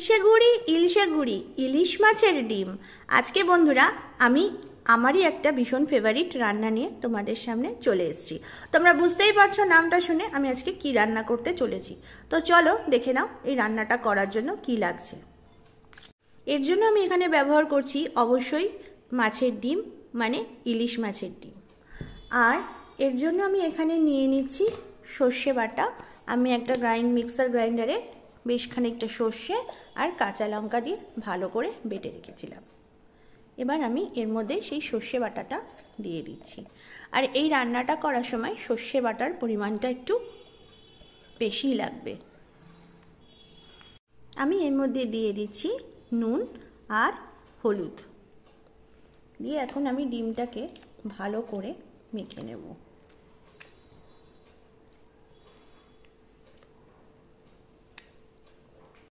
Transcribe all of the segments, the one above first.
ইলশে গুড়ি ইলিশ মাছের ডিম। আজকে বন্ধুরা আমি আমারই একটা ভীষণ ফেভারিট রান্না নিয়ে তোমাদের সামনে চলে এসেছি। তোমরা বুঝতেই পারছো নামটা শুনে আমি আজকে কি রান্না করতে চলেছি। তো চলো দেখে নাও এই রান্নাটা করার জন্য কি লাগছে। এর জন্য আমি এখানে ব্যবহার করছি অবশ্যই মাছের ডিম, মানে ইলিশ মাছের ডিম। আর এর জন্য আমি এখানে নিয়ে নিচ্ছি সর্ষে বাটা। আমি একটা মিক্সার গ্রাইন্ডারে বেশ খানিকটা সর্ষে আর কাঁচা লঙ্কা দিয়ে ভালো করে বেটে রেখেছিলাম। এবার আমি এর মধ্যে সেই সর্ষে বাটাটা দিয়ে দিচ্ছি। আর এই রান্নাটা করার সময় সর্ষে বাটার পরিমাণটা একটু বেশিই লাগবে। আমি এর মধ্যে দিয়ে দিচ্ছি নুন আর হলুদ দিয়ে এখন আমি ডিমটাকে ভালো করে মেখে নেব।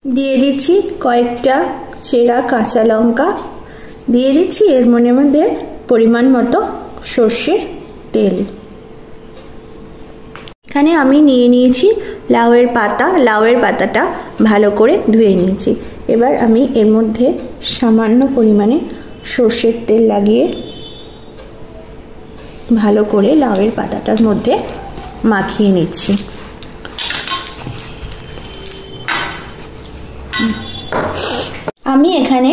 দিয়ে দিচ্ছি কয়েকটা চেরা কাঁচা লঙ্কা, দিয়ে দিচ্ছি এর মধ্যে পরিমাণ মতো সর্ষের তেল। এখানে আমি নিয়ে নিয়েছি লাউয়ের পাতা। লাউয়ের পাতাটা ভালো করে ধুয়ে নিয়েছি। এবার আমি এর মধ্যে সামান্য পরিমাণে সর্ষের তেল লাগিয়ে ভালো করে লাউয়ের পাতাটার মধ্যে মাখিয়ে নিচ্ছি। আমি এখানে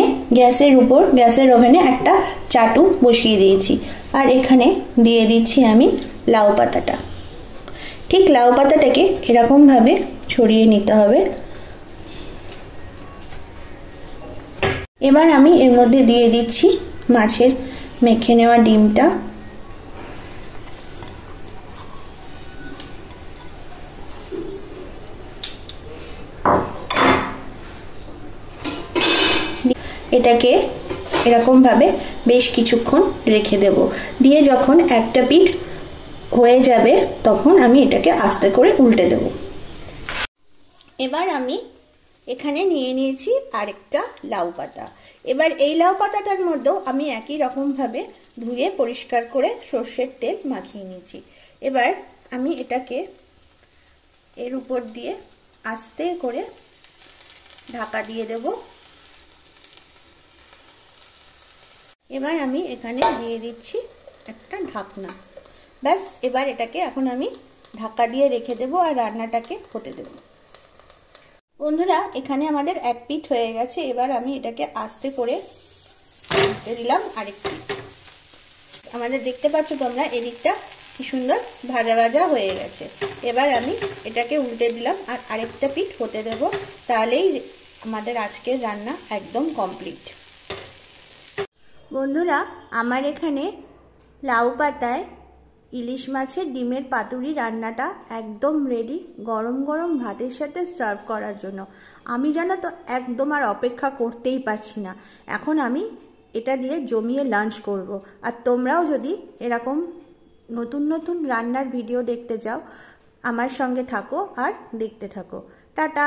গ্যাসের ওভেনে একটা চাটু বসিয়ে দিয়েছি। আর এখানে দিয়ে দিচ্ছি আমি লাউ পাতাটা। ঠিক লাউ পাতাটাকে এরকমভাবে ছড়িয়ে নিতে হবে। এবার আমি এর মধ্যে দিয়ে দিচ্ছি মাছের মেখে নেওয়া ডিমটা। এটাকে এরকমভাবে বেশ কিছুক্ষণ রেখে দেব। দিয়ে যখন একটা পিঠ হয়ে যাবে তখন আমি এটাকে আস্তে করে উল্টে দেব। এবার আমি এখানে নিয়ে নিয়েছি আরেকটা লাউ পাতা। এবার এই লাউ পাতাটার মধ্যেও আমি একই রকমভাবে ধুয়ে পরিষ্কার করে সর্ষের তেল মাখিয়ে নিয়েছি। এবার আমি এটাকে এর উপর দিয়ে আস্তে করে ঢাকা দিয়ে দেব। এবার আমি এখানে দিয়ে দিচ্ছি একটা ঢাকনা। ব্যাস, এবার এটাকে এখন আমি ঢাকা দিয়ে রেখে দেব আর রান্নাটাকে হতে দেব। বন্ধুরা এখানে আমাদের এক পিঠ হয়ে গেছে। এবার আমি এটাকে আস্তে করে উল্টে দিলাম আরেকটি। আমাদের দেখতে পাচ্ছ তোমরা এদিকটা কি সুন্দর ভাজা ভাজা হয়ে গেছে। এবার আমি এটাকে উল্টে দিলাম আর আরেকটা পিঠ হতে দেব। তাহলেই আমাদের আজকের রান্না একদম কমপ্লিট। বন্ধুরা আমার এখানে লাউ পাতায় ইলিশ মাছের ডিমের পাতুরি রান্নাটা একদম রেডি, গরম গরম ভাতের সাথে সার্ভ করার জন্য। আমি জানো তো একদম আর অপেক্ষা করতেই পারছি না। এখন আমি এটা দিয়ে জমিয়ে লাঞ্চ করব। আর তোমরাও যদি এরকম নতুন নতুন রান্নার ভিডিও দেখতে চাও আমার সঙ্গে থাকো আর দেখতে থাকো। টাটা।